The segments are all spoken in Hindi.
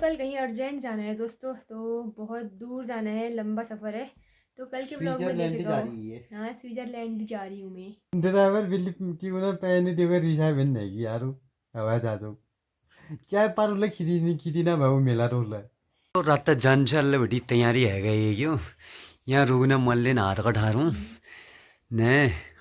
कल कहीं अर्जेंट जाना है दोस्तों, तो बहुत दूर जाना है, लंबा सफ़र है। तो कल के ब्लॉग में स्विट्जरलैंड देखेगा जा हो। रही है। हाँ, स्विट्जरलैंड जा रही हूँ मैं। ड्राइवर बिल्ली क्यों ना पहने देवर रिसा बन नहीं यारो हवा जा जाओ चाहे पारुले खिदी ना भाऊ मेला रोल तो रात जान चल बड़ी तैयारी है गई क्यों यहाँ रुकना मल्ले ना हाथ का ठारूं ने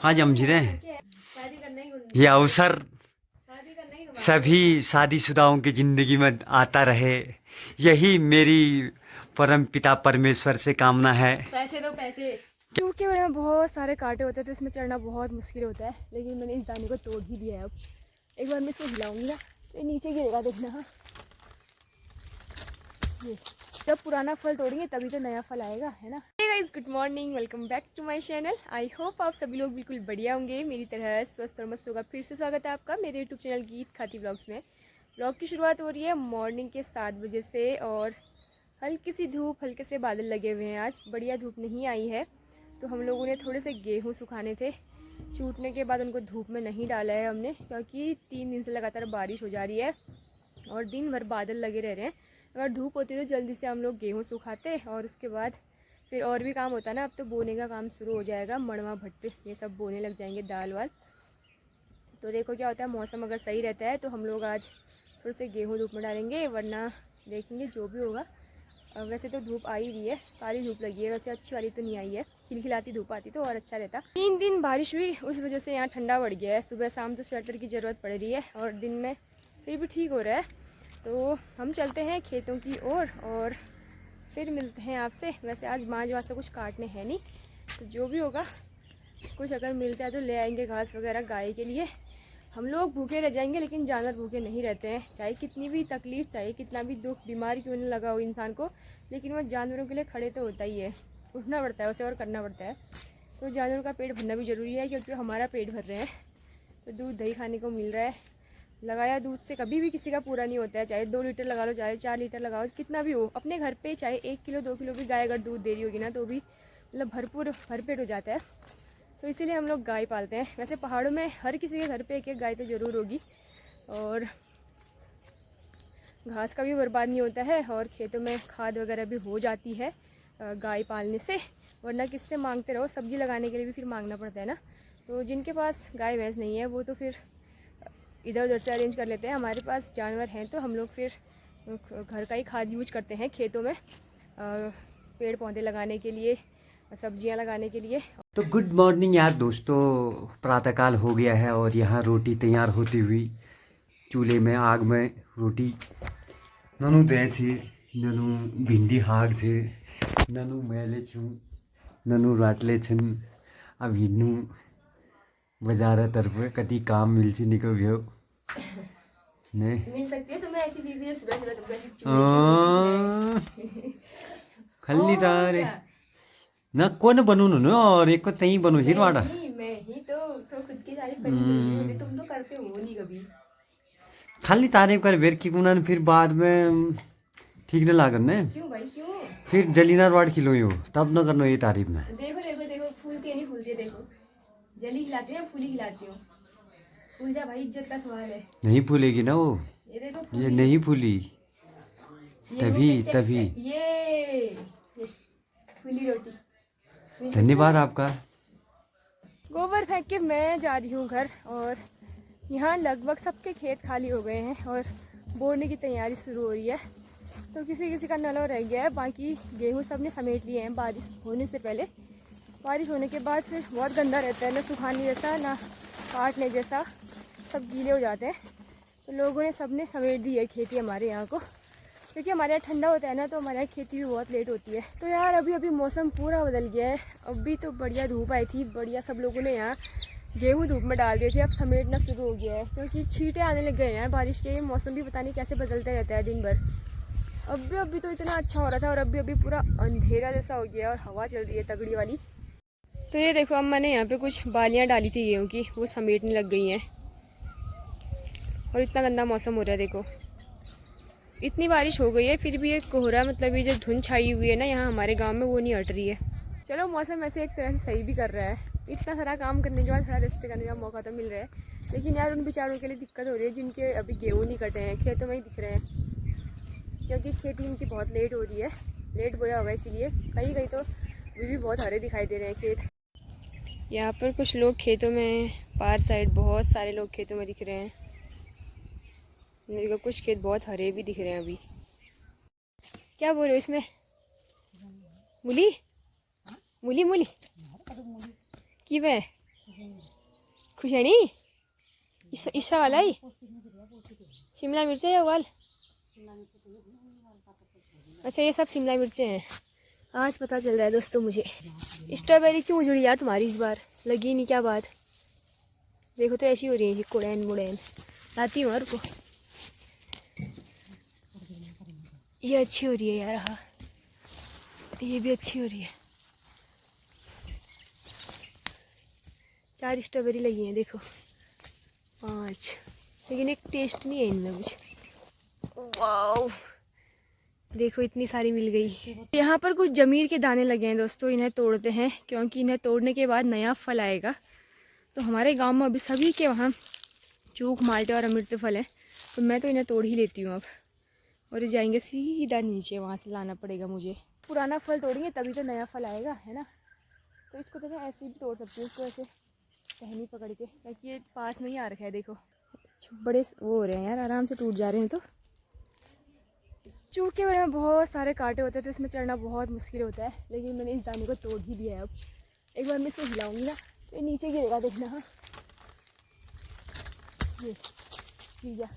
आज हम जीरे शादी करना ही ये अवसर शादी करना ही तुम्हारा सभी शादीशुदाओं की जिंदगी में आता रहे, यही मेरी परम पिता परमेश्वर से कामना है। पैसे दो पैसे। क्योंकि में बहुत सारे कांटे होते हैं तो इसमें चढ़ना बहुत मुश्किल होता है, लेकिन मैंने इस दाने को तोड़ ही दिया है। अब एक बार मैं इसको हिलाऊंगी ना तो ये नीचे गिरेगा, देखना। हाँ, ये जब पुराना फल तोड़ेंगे तभी तो नया फल आएगा, है ना। Hey guys, good morning, welcome back to my channel. I hope आप सभी लोग बिल्कुल बढ़िया होंगे, मेरी तरह स्वस्थ और मस्त होगा। फिर से स्वागत है आपका मेरे यूट्यूब चैनल गीत खाती व्लॉग्स में। व्लॉग की शुरुआत हो रही है मॉर्निंग के 7 बजे से, और हल्की सी धूप, हल्के से बादल लगे हुए हैं। आज बढ़िया धूप नहीं आई है, तो हम लोगों ने थोड़े से गेहूँ सुखाने थे। छूटने के बाद उनको धूप में नहीं डाला है हमने, क्योंकि 3 दिन से लगातार बारिश हो जा रही है और दिन भर बादल लगे रह रहे हैं। अगर धूप होती तो जल्दी से हम लोग गेहूँ सुखाते, और उसके बाद फिर और भी काम होता ना। अब तो बोने का काम शुरू हो जाएगा, मड़वा भट्ट ये सब बोने लग जाएंगे, दाल वाल। तो देखो क्या होता है, मौसम अगर सही रहता है तो हम लोग आज थोड़े से गेहूँ धूप में डालेंगे, वरना देखेंगे जो भी होगा। वैसे तो धूप आ ही रही है, काली धूप लगी है, वैसे अच्छी वाली तो नहीं आई है। खिलखिलाती धूप आती तो और अच्छा रहता। 3 दिन बारिश हुई, उस वजह से यहाँ ठंडा बढ़ गया है। सुबह शाम तो स्वेटर की ज़रूरत पड़ रही है, और दिन में फिर भी ठीक हो रहा है। तो हम चलते हैं खेतों की ओर और फिर मिलते हैं आपसे। वैसे आज मांझ वास्ते कुछ काटने हैं नहीं, तो जो भी होगा कुछ अगर मिलता है तो ले आएंगे, घास वगैरह गाय के लिए। हम लोग भूखे रह जाएंगे, लेकिन जानवर भूखे नहीं रहते हैं। चाहे कितनी भी तकलीफ़, चाहे कितना भी दुख, बीमारी क्यों न लगा हो इंसान को, लेकिन वो जानवरों के लिए खड़े तो होता ही है। उठना पड़ता है उसे और करना पड़ता है। तो जानवरों का पेट भरना भी ज़रूरी है, क्योंकि हमारा पेट भर रहे हैं। तो दूध दही खाने को मिल रहा है। लगाया दूध से कभी भी किसी का पूरा नहीं होता है, चाहे 2 लीटर लगा लो, चाहे 4 लीटर लगाओ, कितना भी हो। अपने घर पे चाहे 1 किलो 2 किलो भी गाय अगर दूध दे रही होगी ना, तो भी मतलब भरपूर भरपेट हो जाता है। तो इसीलिए हम लोग गाय पालते हैं। वैसे पहाड़ों में हर किसी के घर पे एक एक गाय तो ज़रूर होगी, और घास का भी बर्बाद नहीं होता है, और खेतों में खाद वगैरह भी हो जाती है गाय पालने से। वरना किससे मांगते रहो, सब्जी लगाने के लिए भी फिर मांगना पड़ता है ना। तो जिनके पास गाय भैंस नहीं है वो तो फिर इधर उधर से अरेंज कर लेते हैं। हमारे पास जानवर हैं तो हम लोग फिर घर का ही खाद यूज करते हैं खेतों में, पेड़ पौधे लगाने के लिए, सब्जियां लगाने के लिए। तो गुड मॉर्निंग यार दोस्तों, प्रातःकाल हो गया है और यहाँ रोटी तैयार होती हुई चूल्हे में आग में रोटी ननु दे छे, ननु भिंडी हाग छे, ननु मैले छु, ननु राटले छन्। अब हिँड्नु बजारतर्फ कति काम मिल्छ निको भ्यो ने मिल सकती है तुम्हें ऐसी बीवी है, सुबह सुबह तुमको ऐसी खल्ली और तारे क्या? न कोन बनाउनु न और एक त्यही बनाउ हिरवाडा मैं ही तो खुद की तारीफ करनी जरूरी होती है, तुम तो करते हो नहीं कभी। खाली तारीफ कर फिर की कुना फिर बाद में ठीक न लागन ने क्यों भाई, क्यों? फिर जलीना वाड खिलो यो तब न करनो ये तारीफ में। देखो देखो देखो, फूलती है नहीं फूलती है, देखो। जली खिलाती है, फूली खिलाती हूँ। फूल जा भाई, इज्जत का सवाल है। नहीं फूलेगी ना वो, ये देखो ये फूली। नहीं फूली ये तभी मुंह पे तभी। ये फूली रोटी। मिल सकती है धन्यवाद भाई? आपका। गोबर फेंक के मैं जा रही हूँ घर, और यहाँ लगभग सबके खेत खाली हो गए हैं और बोने की तैयारी शुरू हो रही है। तो किसी किसी का नलो रह गया है, बाकी गेहूँ सब ने समेट लिए हैं बारिश होने से पहले। बारिश होने के बाद फिर बहुत गंदा रहता है, ना सुखाने जैसा ना काटने जैसा, सब गीले हो जाते हैं। तो लोगों ने सब ने समेट दी है खेती हमारे यहाँ को, क्योंकि हमारे यहाँ ठंडा होता है ना, तो हमारे यहाँ खेती भी बहुत लेट होती है। तो यार अभी अभी मौसम पूरा बदल गया है। अभी तो बढ़िया धूप आई थी, बढ़िया सब लोगों ने यहाँ गेहूँ धूप में डाल दिए थे। अब समेटना शुरू हो गया है, क्योंकि छींटे आने लग गए हैं यार बारिश के। मौसम भी पता नहीं कैसे बदलता रहता है दिन भर। अभी तो इतना अच्छा हो रहा था, और अभी पूरा अंधेरा जैसा हो गया, और हवा चल रही है तगड़ी वाली। तो ये देखो, अब मैंने यहाँ पे कुछ बालियाँ डाली थी गेहूँ की, वो समेटने लग गई हैं। और इतना गंदा मौसम हो रहा है, देखो। इतनी बारिश हो गई है फिर भी ये कोहरा, मतलब ये जो धुंध छाई हुई है ना यहाँ हमारे गांव में, वो नहीं हट रही है। चलो, मौसम ऐसे एक तरह से सही भी कर रहा है। इतना सारा काम करने के बाद थोड़ा रेस्ट करने का मौका तो मिल रहा है, लेकिन यार उन बेचारों के लिए दिक्कत हो रही है जिनके अभी गेहूँ नहीं कटे हैं, खेतों में ही दिख रहे हैं। क्योंकि खेती इनकी बहुत लेट हो रही है, लेट बोया होगा इसीलिए। कहीं कहीं तो अभी भी बहुत हरे दिखाई दे रहे हैं खेत। यहाँ पर कुछ लोग खेतों में, पार साइड बहुत सारे लोग खेतों में दिख रहे हैं। मेरे को कुछ खेत बहुत हरे भी दिख रहे हैं अभी। क्या बोल रहे हो इसमें? मूली मूली मूली की वे खुशनी ईसा वाला ही शिमला मिर्च है वाल। अच्छा ये सब शिमला मिर्चें हैं। आज पता चल रहा है दोस्तों मुझे। स्ट्रॉबेरी क्यों उजड़ी यार तुम्हारी इस बार? लगी नहीं क्या बात? देखो तो ऐसी हो रही है कुड़ैन मुड़ैन। लाती हूँ और को ये अच्छी हो रही है यार। हाँ ये भी अच्छी हो रही है। 4 स्ट्रॉबेरी लगी हैं देखो, 5, लेकिन एक टेस्ट नहीं है इनमें कुछ। वाओ देखो इतनी सारी मिल गई। यहाँ पर कुछ जमीर के दाने लगे हैं दोस्तों, इन्हें तोड़ते हैं क्योंकि इन्हें तोड़ने के बाद नया फल आएगा। तो हमारे गांव में अभी सभी के वहाँ चूक, माल्टे और अमृत फल हैं, तो मैं तो इन्हें तोड़ ही लेती हूँ अब। और ये जाएंगे सीधा नीचे, वहाँ से लाना पड़ेगा मुझे। पुराना फल तोड़ेंगे तभी तो नया फल आएगा, है ना। तो इसको तो मैं ऐसे ही भी तोड़ सकती हूँ, इसको ऐसे टहनी पकड़ के, क्योंकि ये पास में ही आ रखा है। देखो बड़े वो हो रहे हैं यार, आराम से टूट जा रहे हैं। तो चूक के बड़े में बहुत सारे कांटे होते हैं, तो इसमें चढ़ना बहुत मुश्किल होता है, लेकिन मैंने इस दाने को तोड़ ही दिया है। अब एक बार मैं इसको हिलाऊंगी ना तो ये नीचे गिरेगा, देखना। हाँ ये भैया,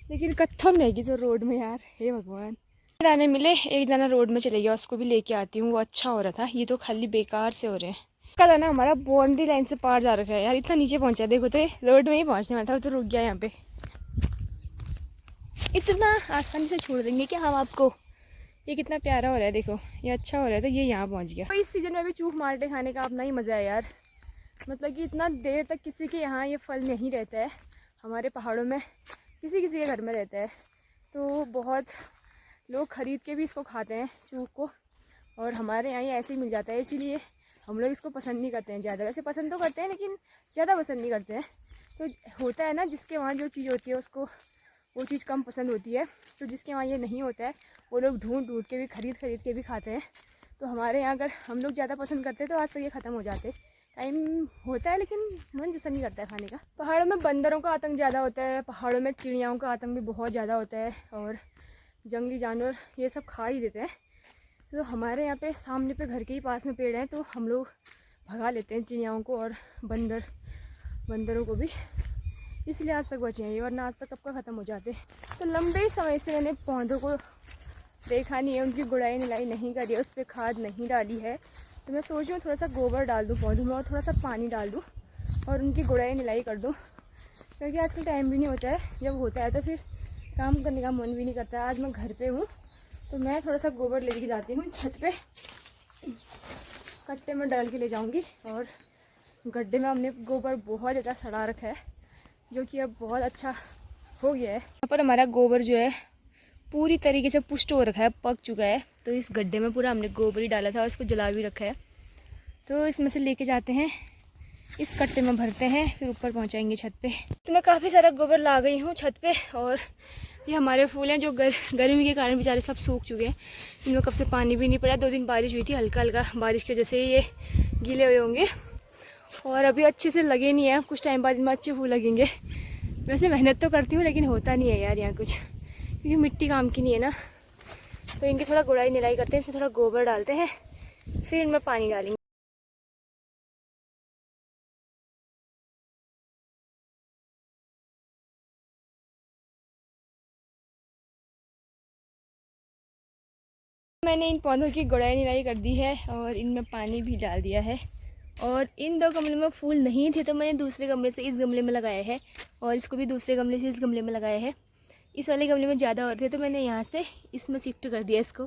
लेकिन कत्थम नहीं की जो रोड में यार, हे भगवान। दाने मिले, एक दाना रोड में चले गया, उसको भी लेके आती हूँ, वो अच्छा हो रहा था। ये तो खाली बेकार से हो रहे हैं। का दाना हमारा बाउंड्री लाइन से पार जा रखा है यार, इतना नीचे पहुंचा। देखो तो ये रोड में ही पहुंचने वाला था, तो रुक गया यहाँ पे। इतना आसानी से छोड़ देंगे क्या हम आपको? ये कितना प्यारा हो रहा है देखो, ये अच्छा हो रहा है। तो ये यहाँ पहुँच गया। तो इस सीज़न में भी चूक माल्टे खाने का अपना ही मज़ा है यार। मतलब कि इतना देर तक किसी के यहाँ ये फल नहीं रहता है। हमारे पहाड़ों में किसी किसी के घर में रहता है, तो बहुत लोग ख़रीद के भी इसको खाते हैं चूक को। और हमारे यहाँ ये ऐसे ही मिल जाता है, इसीलिए हम लोग इसको पसंद नहीं करते हैं ज़्यादा। वैसे पसंद तो करते हैं लेकिन ज़्यादा पसंद नहीं करते हैं। तो होता है ना, जिसके वहाँ जो चीज़ होती है उसको वो चीज़ कम पसंद होती है। तो जिसके वहाँ ये नहीं होता है वो लोग ढूंढ के भी, खरीद के भी खाते हैं। तो हमारे यहाँ अगर हम लोग ज़्यादा पसंद करते तो आज तक ये ख़त्म हो जाते। टाइम होता है लेकिन मन जैसा नहीं करता है खाने का। पहाड़ों में बंदरों का आतंक ज़्यादा होता है, पहाड़ों में चिड़ियाओं का आतंक भी बहुत ज़्यादा होता है, और जंगली जानवर ये सब खा ही देते हैं। तो हमारे यहाँ पे सामने पे घर के ही पास में पेड़ हैं, तो हम लोग भगा लेते हैं चिड़ियाओं को और बंदरों को भी, इसलिए आज तक बचे हैं ये, वरना आज तक कब का ख़त्म हो जाते। तो लंबे समय से मैंने पौधों को देखा नहीं है, उनकी गुड़ाई निलाई नहीं करी है, उस पर खाद नहीं डाली है। तो मैं सोच रही हूँ थोड़ा सा गोबर डाल दूँ पौधों में और थोड़ा सा पानी डाल दूँ और उनकी गुड़ाई निलाई कर दूँ, क्योंकि आजकल टाइम भी नहीं होता है। जब होता है तो फिर काम करने का मन भी नहीं करता है। आज मैं घर पे हूँ तो मैं थोड़ा सा गोबर लेके जाती हूँ छत पे, कट्टे में डाल के ले जाऊँगी। और गड्ढे में हमने गोबर बहुत ज़्यादा सड़ा रखा है, जो कि अब बहुत अच्छा हो गया है। यहाँ पर हमारा गोबर जो है पूरी तरीके से पुष्ट हो रखा है, पक चुका है। तो इस गड्ढे में पूरा हमने गोबर ही डाला था और इसको जला भी रखा है। तो इसमें से लेके जाते हैं, इस कट्टे में भरते हैं, फिर ऊपर पहुंचाएंगे छत पे। तो मैं काफ़ी सारा गोबर ला गई हूँ छत पे। और ये हमारे फूल हैं जो गर्मी के कारण बेचारे सब सूख चुके हैं, इनमें कब से पानी भी नहीं पड़ा। 2 दिन बारिश हुई थी, हल्का हल्का बारिश की वजह से ये गीले हुए होंगे और अभी अच्छे से लगे नहीं है। कुछ टाइम बाद इनमें अच्छे फूल लगेंगे। वैसे मेहनत तो करती हूँ लेकिन होता नहीं है यार यहाँ कुछ, क्योंकि मिट्टी काम की नहीं है ना। तो इनकी थोड़ा गुड़ाई निलाई करते हैं, इसमें थोड़ा गोबर डालते हैं, फिर इनमें पानी डालेंगे। मैंने इन पौधों की गुड़ाई निराई कर दी है और इनमें पानी भी डाल दिया है। और इन 2 गमले में फूल नहीं थे तो मैंने दूसरे गमले से इस गमले में लगाया है, और इसको भी दूसरे गमले से इस गमले में लगाया है। इस वाले गमले में ज़्यादा और थे तो मैंने यहाँ से इसमें शिफ्ट कर दिया इसको।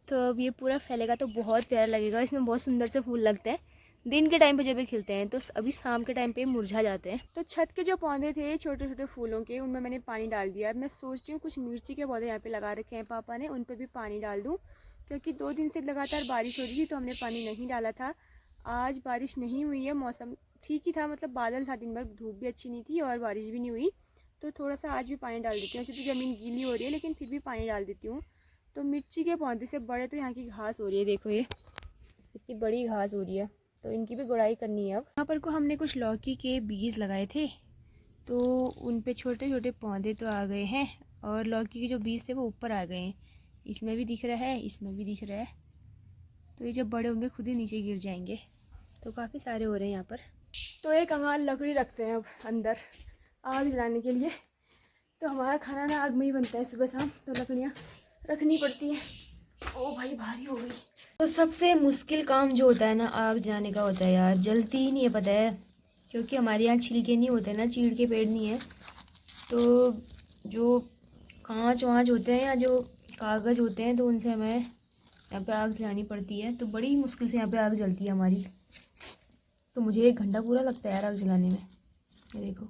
तो अब ये पूरा फैलेगा तो बहुत प्यारा लगेगा। इसमें बहुत सुंदर से फूल लगते हैं, दिन के टाइम पे जब भी खिलते हैं, तो अभी शाम के टाइम पे मुरझा जाते हैं। तो छत के जो पौधे थे छोटे छोटे फूलों के, उनमें मैंने पानी डाल दिया। मैं सोचती हूँ कुछ मिर्ची के पौधे यहाँ पे लगा रखे हैं पापा ने, उन पर भी पानी डाल दूँ, क्योंकि 2 दिन से लगातार बारिश हो रही थी तो हमने पानी नहीं डाला था। आज बारिश नहीं हुई है, मौसम ठीक ही था, मतलब बादल था दिन भर, धूप भी अच्छी नहीं थी और बारिश भी नहीं हुई। तो थोड़ा सा आज भी पानी डाल देती हूँ। वैसे तो ज़मीन गीली हो रही है लेकिन फिर भी पानी डाल देती हूँ। तो मिर्ची के पौधे से बड़े तो यहाँ की घास हो रही है, देखो ये इतनी बड़ी घास हो रही है, तो इनकी भी गुड़ाई करनी है। अब यहाँ पर को हमने कुछ लौकी के बीज लगाए थे, तो उन पे छोटे छोटे पौधे तो आ गए हैं, और लौकी के जो बीज थे वो ऊपर आ गए हैं। इसमें भी दिख रहा है, इसमें भी दिख रहा है। तो ये जब बड़े होंगे खुद ही नीचे गिर जाएंगे। तो काफ़ी सारे हो रहे हैं यहाँ पर। तो एक कंगाल लकड़ी रखते हैं अब अंदर आग जलाने के लिए। तो हमारा खाना ना आग में ही बनता है सुबह शाम, तो लकड़ियाँ रखनी पड़ती हैं। ओ भाई भारी हो गई। तो सबसे मुश्किल काम जो होता है ना आग जलाने का होता है यार, जलती ही नहीं है, पता है, क्योंकि हमारे यहाँ छिलके नहीं होते ना, चीड़ के पेड़ नहीं है। तो जो कांच वाँच होते हैं या जो कागज़ होते हैं, तो उनसे हमें यहाँ पे आग जलानी पड़ती है। तो बड़ी मुश्किल से यहाँ पे आग जलती है हमारी। तो मुझे 1 घंटा पूरा लगता है यार आग जलाने में। ये देखो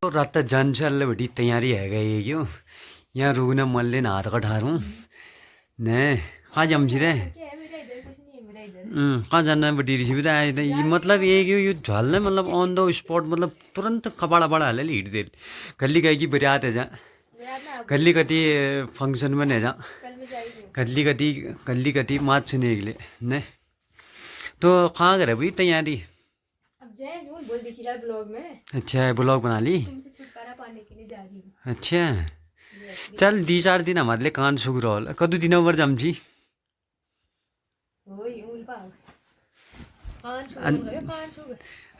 तो रात जन चल बड़ी तैयारी है गई क्यों यहाँ रूना मन ले हाथ का ठारूं ने कहाँ जमसी रे कहाँ जाना बड़ी ऋषि भी ये मतलब ये झल ने मतलब ऑन द स्पॉट मतलब तुरंत कपड़ा बड़ा हाल लीड दे गली गई की बरियात है जा गली कति फंक्शन में है जा गली कति माच से निकले ने तो कहाँ करे भाई तैयारी। अब जय झूठ बोल दिखी रहा ब्लॉग में। अच्छा ब्लॉग बना ली, तुमसे छुटकारा पाने के लिए जा रही हूँ। अच्छा चल 2-4 दिन हमारे कान सुख रहा कदू दिन ओवर जमची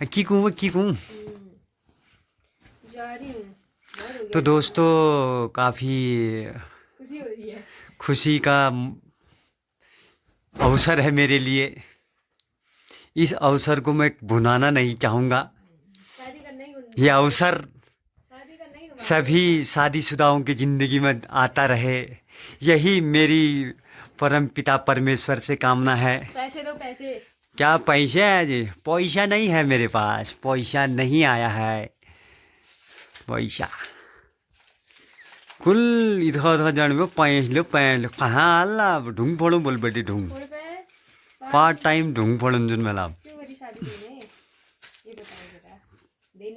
की कहूँ जा रही हूँ। तो दोस्तों काफ़ी खुशी हो रही है, खुशी का अवसर है मेरे लिए। इस अवसर को मैं भुनाना नहीं चाहूँगा। शादी करना ही ये अवसर शादी करना ही सभी शादीशुदाओं की ज़िंदगी में आता रहे, यही मेरी परम पिता परमेश्वर से कामना है। पैसे दो पैसे। क्या पैसे है जी? पैसा नहीं है मेरे पास, पैसा नहीं आया है पैसा। कुल इधर उधर जाने में 5 लो कहाँ आला ढूंढ फोड़ू बोल बेटी ढूंढ पार्ट टाइम ढूंढ फोड़ू जुन मेला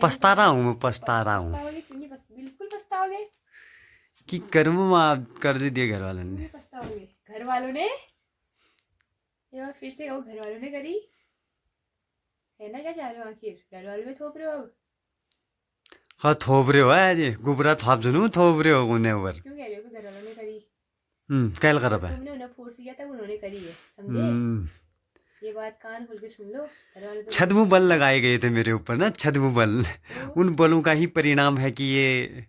पछता रहा हूँ मैं, पछता रहा हूँ। बिल्कुल पछताओगे। कि करूँ आप कर्ज दिए घर वालों ने। पछताओगे घर वालों ने, ये बार फिर से कहो घर वालों ने करी है ना। क्या चाह रहे हो आखिर, घर वालों में थोप रहे हो अब। हाँ थोप रहे हो है जी, गुबरा थाप जुनू थोप रहे हो उन्हें ऊपर। क्यों कह रहे हो कि घर वालों ने करी। कैल खराब है। तुमने उन्हें फोर्स किया था, उन्होंने करी है, समझे। ये बात कान खोल के सुन लो। घर वालों पे छद्म बल लगाए गए थे मेरे ऊपर ना, छद्म बल। उन बलों का ही परिणाम है कि ये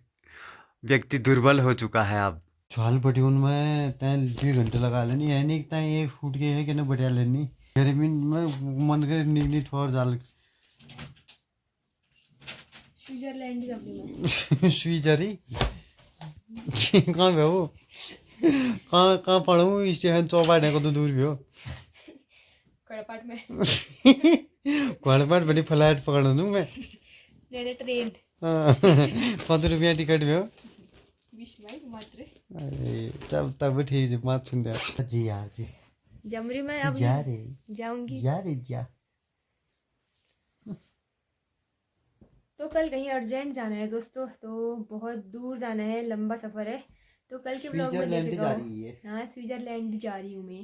व्यक्ति दुर्बल हो चुका है अब। छाल पटी उनमें तैं 2 घंटे लगा लेनी है नहीं तैं ये फूट गए है कि ना बढ़िया लेनी गर्मी में मन करे निकली थोड़ा जाल स्विट्जरलैंड कंपनी में स्विजरी कहाँ पे हो, कहाँ पढ़ूँ स्टेशन चौपाट है को तो दूर भी हो कड़पाट में कड़पाट बड़ी फ्लाइट पकड़ दूँ मैं ट्रेन। कत रुपया टिकट भी हो 20 मात्र। अरे तब ठीक है मत सुन जी यार जी जमरी में अब जा रे जाऊंगी। जा रे जा। तो कल कहीं अर्जेंट जाना है दोस्तों, तो बहुत दूर जाना है, लंबा सफर है। तो कल के ब्लॉग में देखेगा। हाँ स्विट्जरलैंड जा रही हूँ मैं।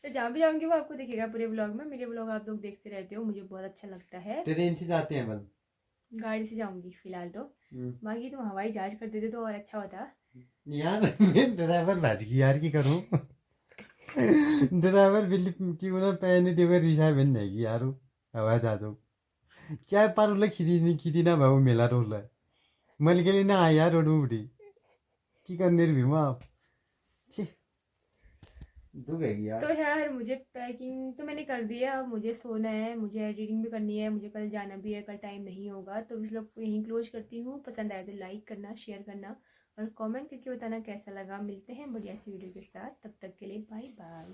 तो जहाँ भी जाऊंगी वो आपको दिखेगा पूरे ब्लॉग में। मेरे ब्लॉग आप लोग देखते रहते हो, मुझे बहुत अच्छा लगता है। ट्रेन से जाते हैं बल गाड़ी से जाऊंगी फिलहाल तो, बाकी तुम हवाई जहाज कर देते तो और अच्छा होता यार। मैं ड्राइवर भाज की यार की करूं ड्राइवर बिल्ली क्यों ना पहने देवे रिसा बन नहीं यार हवाई जहाजों चाहे पार उल्ले खिदी ना भाव मेला रोल है मल के लिए ना आया रोड में उठी की करने भी आप तो यार मुझे पैकिंग तो मैंने कर दिया। अब मुझे सोना है, मुझे एडिटिंग भी करनी है, मुझे कल जाना भी है, कल टाइम नहीं होगा। तो इस लोग को यहीं क्लोज करती हूँ। पसंद आए तो लाइक करना, शेयर करना और कमेंट करके बताना कैसा लगा। मिलते हैं बढ़िया सी वीडियो के साथ, तब तक के लिए बाय बाय।